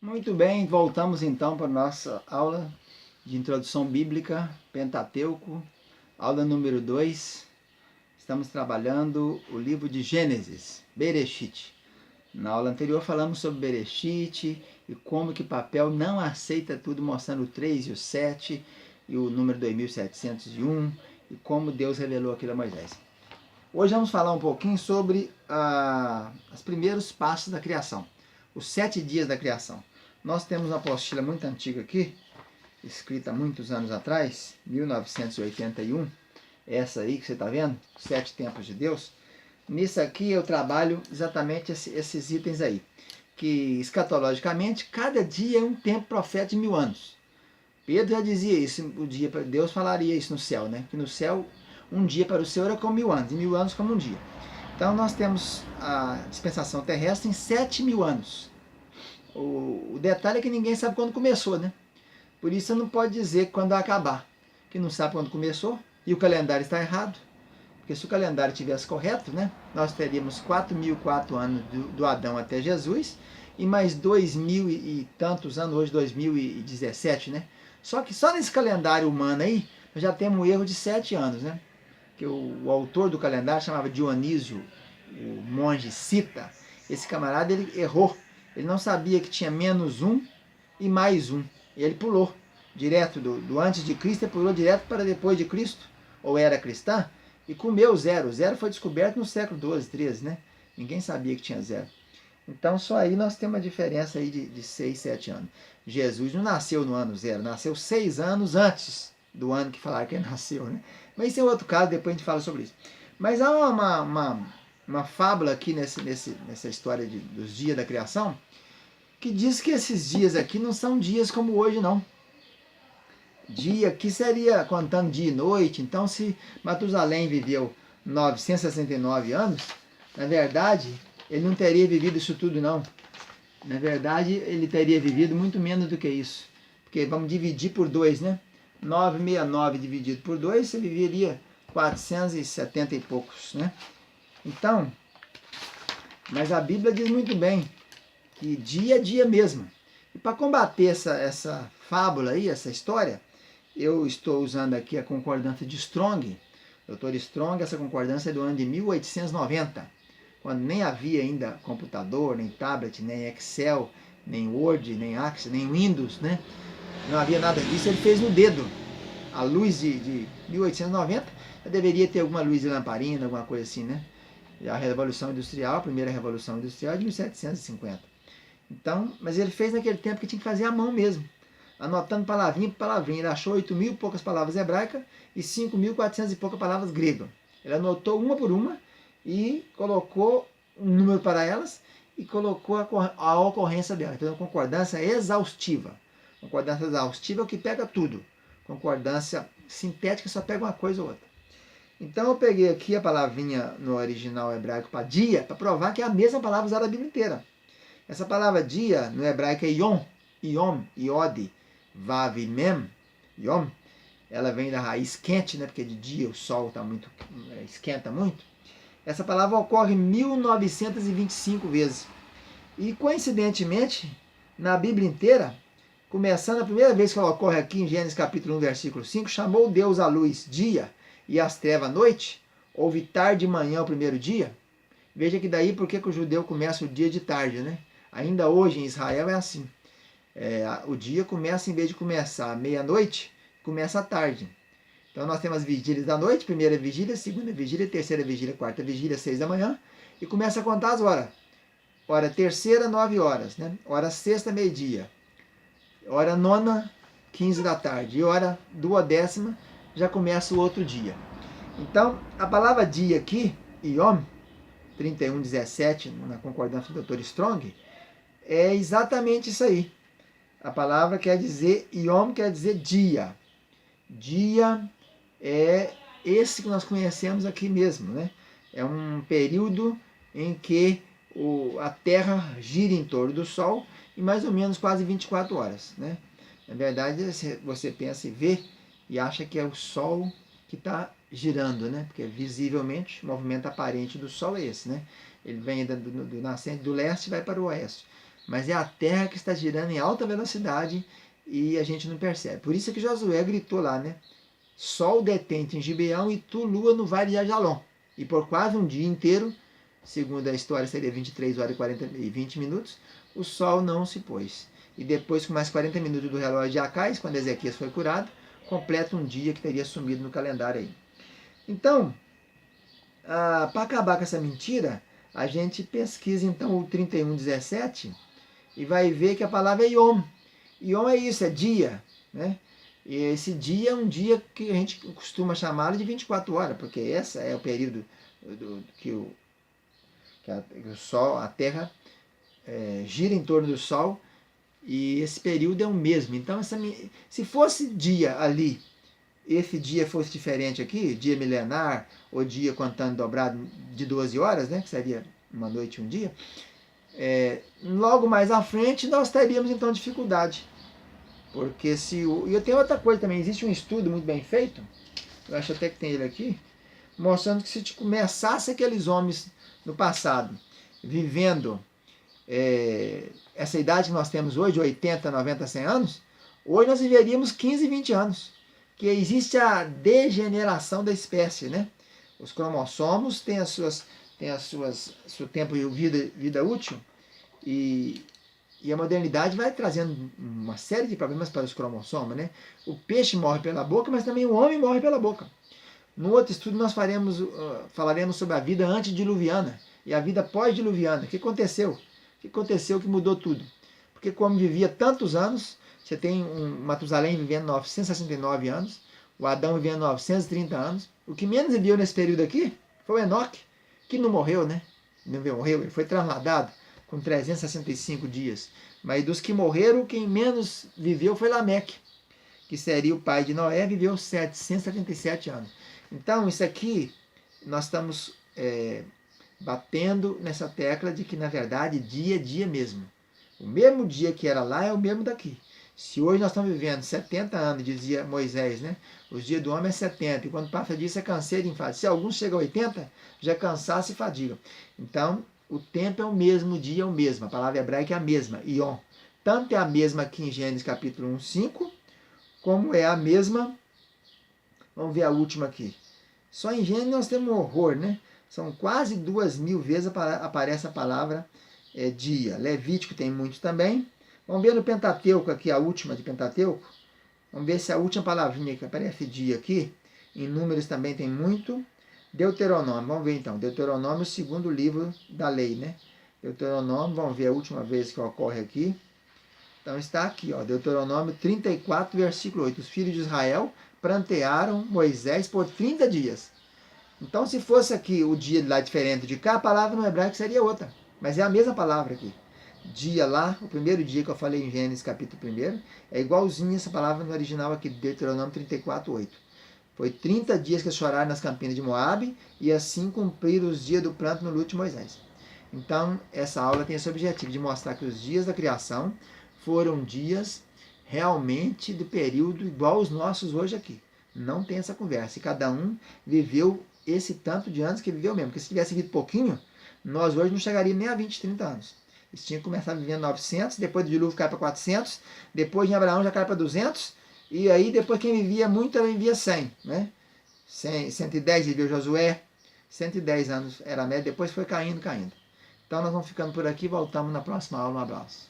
Muito bem, voltamos então para a nossa aula de introdução bíblica, Pentateuco, aula número 2. Estamos trabalhando o livro de Gênesis, Bereshit. Na aula anterior falamos sobre Bereshit e como que papel não aceita tudo, mostrando o 3 e o 7 e o número 2701 e como Deus revelou aquilo a Moisés. Hoje vamos falar um pouquinho sobre os primeiros passos da criação, os 7 dias da criação. Nós temos uma apostila muito antiga aqui, escrita há muitos anos atrás, 1981, essa aí que você está vendo, 7 tempos de Deus. Nisso aqui eu trabalho exatamente esses itens aí, que escatologicamente cada dia é um tempo profético de 1000 anos. Pedro já dizia isso, o dia para Deus falaria isso no céu, né? Que no céu um dia para o Senhor é como 1000 anos, e 1000 anos como um dia. Então nós temos a dispensação terrestre em 7000 anos. O detalhe é que ninguém sabe quando começou, né? Por isso você não pode dizer quando vai acabar. Que não sabe quando começou e o calendário está errado. Porque se o calendário estivesse correto, né? Nós teríamos 4004 anos do Adão até Jesus e mais 2000 e tantos anos, hoje 2017, né? Só que só nesse calendário humano aí, nós já temos um erro de 7 anos, né? Que o autor do calendário chamava Dionísio, o monge Cita. Esse camarada ele errou. Ele não sabia que tinha menos um e mais um. E ele pulou direto do antes de Cristo, ele pulou direto para depois de Cristo, ou era cristã, e comeu zero. O zero foi descoberto no século 12, 13, né? Ninguém sabia que tinha zero. Então só aí nós temos uma diferença aí de 6, 7 anos. Jesus não nasceu no ano zero, nasceu 6 anos antes do ano que falaram que ele nasceu, né? Mas isso é outro caso, depois a gente fala sobre isso. Mas há uma fábula aqui nessa história dos dias da criação, que diz que esses dias aqui não são dias como hoje, não. Dia aqui seria contando dia e noite. Então, se Matusalém viveu 969 anos, na verdade, ele não teria vivido isso tudo, não. Na verdade, ele teria vivido muito menos do que isso. Porque vamos dividir por 2, né? 969 dividido por 2, você viveria 470 e poucos, né? Então, mas a Bíblia diz muito bem que dia é dia mesmo. E para combater essa fábula aí, essa história, eu estou usando aqui a concordância de Strong, Dr. Strong. Essa concordância é do ano de 1890, quando nem havia ainda computador, nem tablet, nem Excel, nem Word, nem Access, nem Windows, né? Não havia nada disso, ele fez no dedo. A luz de 1890, já deveria ter alguma luz de lamparina, alguma coisa assim, né? E a Revolução Industrial, a primeira Revolução Industrial é de 1750. Então, mas ele fez naquele tempo que tinha que fazer à mão mesmo, anotando palavrinha por palavrinha. Ele achou 8.000 e poucas palavras hebraicas e 5.400 e poucas palavras gregas. Ele anotou uma por uma e colocou um número para elas e colocou a ocorrência dela. Então, concordância exaustiva. Concordância exaustiva é o que pega tudo. Concordância sintética só pega uma coisa ou outra. Então, eu peguei aqui a palavrinha no original hebraico para dia, para provar que é a mesma palavra usada a Bíblia inteira. Essa palavra dia no hebraico é yom, yom, iod, vav e mem, yom. Ela vem da raiz quente, né? Porque de dia o sol tá muito, esquenta muito. Essa palavra ocorre 1925 vezes. E coincidentemente, na Bíblia inteira, começando a primeira vez que ela ocorre aqui em Gênesis capítulo 1, versículo 5, chamou Deus a luz dia e as trevas noite, houve tarde e manhã o primeiro dia. Veja que daí porque que o judeu começa o dia de tarde, né? Ainda hoje em Israel é assim. O dia começa, em vez de começar à meia-noite, começa à tarde. Então nós temos as vigílias da noite, primeira vigília, segunda vigília, terceira vigília, quarta vigília, 6 da manhã, e começa a contar as horas. Hora terceira, 9 horas, né? Hora sexta, meio-dia. Hora nona, 15 da tarde. E hora duodécima, já começa o outro dia. Então, a palavra dia aqui, Yom, 31:17, na concordância do Dr. Strong, é exatamente isso aí. A palavra quer dizer, Yom quer dizer dia. Dia é esse que nós conhecemos aqui mesmo, né? É um período em que a Terra gira em torno do Sol em mais ou menos quase 24 horas, né? Na verdade, você pensa e vê e acha que é o Sol que está girando, né? Porque visivelmente o movimento aparente do Sol é esse, né? Ele vem do nascente do leste e vai para o oeste. mas é a Terra que está girando em alta velocidade e a gente não percebe. Por isso é que Josué gritou lá, né? Sol detente em Gibeão e tu, lua, no vale de Ajalon. E por quase um dia inteiro, segundo a história seria 23 horas e 20 minutos, o sol não se pôs. E depois, com mais 40 minutos do relógio de Acais, quando Ezequias foi curado, completa um dia que teria sumido no calendário aí. Então, para acabar com essa mentira, a gente pesquisa então o 31:17 e vai ver que a palavra é Yom. Yom é isso, é dia, né? E esse dia é um dia que a gente costuma chamá-lo de 24 horas, porque esse é o período que o Sol, a Terra, gira em torno do Sol, e esse período é o mesmo. Então, se fosse dia ali, esse dia fosse diferente aqui, dia milenar, ou dia contando dobrado de 12 horas, né, que seria uma noite e um dia, logo mais à frente nós teríamos então dificuldade. Porque se o. E eu tenho outra coisa também, existe um estudo muito bem feito, eu acho até que tem ele aqui, mostrando que se começasse aqueles homens no passado vivendo essa idade que nós temos hoje, 80, 90, 100 anos, hoje nós viveríamos 15, 20 anos. Que existe a degeneração da espécie, né? Os cromossomos têm seu tempo de vida útil e a modernidade vai trazendo uma série de problemas para os cromossomos, né? O peixe morre pela boca, mas também o homem morre pela boca. No outro estudo nós falaremos sobre a vida antediluviana e a vida pós-diluviana. O que aconteceu? O que aconteceu que mudou tudo? Porque como vivia tantos anos, você tem um Matusalém vivendo 969 anos, o Adão vivendo 930 anos. O que menos viveu nesse período aqui foi o Enoque, que não morreu, né? Não morreu, ele foi trasladado com 365 dias. Mas dos que morreram, quem menos viveu foi Lameque, que seria o pai de Noé, viveu 777 anos. Então, isso aqui, nós estamos batendo nessa tecla de que, na verdade, dia é dia mesmo. O mesmo dia que era lá é o mesmo daqui. Se hoje nós estamos vivendo 70 anos, dizia Moisés, né? Os dias do homem é 70, e quando passa disso é canseiro e enfado. Se alguns chegam a 80, já é cansaço e fadiga. Então, o tempo é o mesmo, o dia é o mesmo. A palavra hebraica é a mesma, Ion. Tanto é a mesma aqui em Gênesis capítulo 1, 5, como é a mesma, vamos ver a última aqui. Só em Gênesis nós temos um horror, né? São quase 2.000 vezes aparece a palavra dia. Levítico tem muito também. Vamos ver no Pentateuco aqui, a última de Pentateuco. Vamos ver se a última palavrinha que aparece dia aqui. Em Números também tem muito. Deuteronômio, vamos ver então. Deuteronômio, o segundo livro da lei, né? Deuteronômio, vamos ver a última vez que ocorre aqui. Então está aqui, ó, Deuteronômio 34, versículo 8. Os filhos de Israel prantearam Moisés por 30 dias. Então, se fosse aqui o dia lá diferente de cá, a palavra no hebraico seria outra. Mas é a mesma palavra aqui. Dia lá, o primeiro dia que eu falei em Gênesis capítulo 1, é igualzinho essa palavra no original aqui de Deuteronômio 34, 8. Foi 30 dias que choraram nas campinas de Moabe e assim cumpriram os dias do pranto no luto de Moisés. Então, essa aula tem esse objetivo de mostrar que os dias da criação foram dias realmente de período igual aos nossos hoje aqui. Não tem essa conversa. E cada um viveu esse tanto de anos que viveu mesmo. Porque se tivesse vivido pouquinho, nós hoje não chegaríamos nem a 20, 30 anos. Eles tinham que começar vivendo 900, depois do dilúvio cai para 400, depois de Abraão já cai para 200, e aí depois quem vivia muito vivia 100, né? 100, 110 viveu Josué, 110 anos era a média, depois foi caindo. Então nós vamos ficando por aqui, voltamos na próxima aula. Um abraço.